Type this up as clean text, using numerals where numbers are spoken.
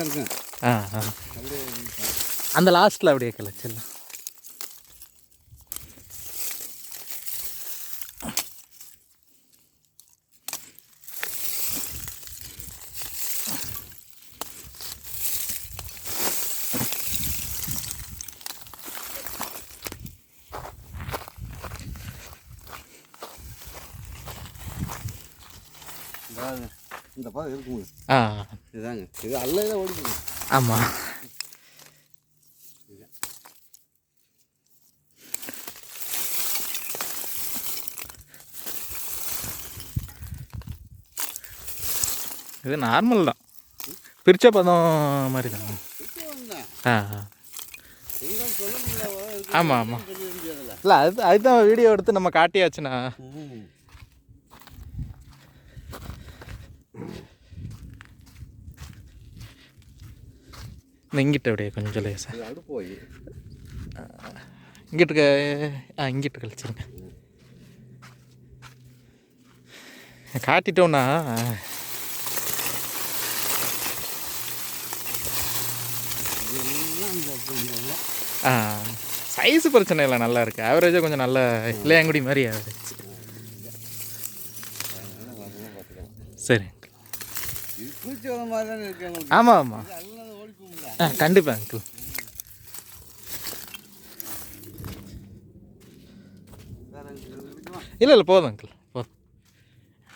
இருக்கும். அந்த லாஸ்ட்டில் அப்படியே கிளச்சிடலாம். இந்த பாதை இருக்குங்க. இதுதாங்க இது அல்ல ஓடிக்கணும். ஆமாம். இது நார்மல் தான், பிரிச்ச பதம் மாதிரி தான். ஆமாம் ஆமாம். இல்லை அதுதான் வீடியோ எடுத்து நம்ம காட்டியாச்சுண்ணா. இங்கிட்ட அப்படியே கொஞ்சம் லேசா போய் இங்கிட்டு இங்கிட்டு கழிச்சிருங்க. காட்டிட்டோன்னா சைஸு பிரச்சனை இல்லை, நல்லா இருக்குது. ஆவரேஜாக கொஞ்சம் நல்ல இளையாங்குடி மாதிரி ஆகிடுச்சு. சரி. ஆமாம் ஆமாம். கண்டிப்பாக அங்கிள். இல்லை போதும் அங்கிள்.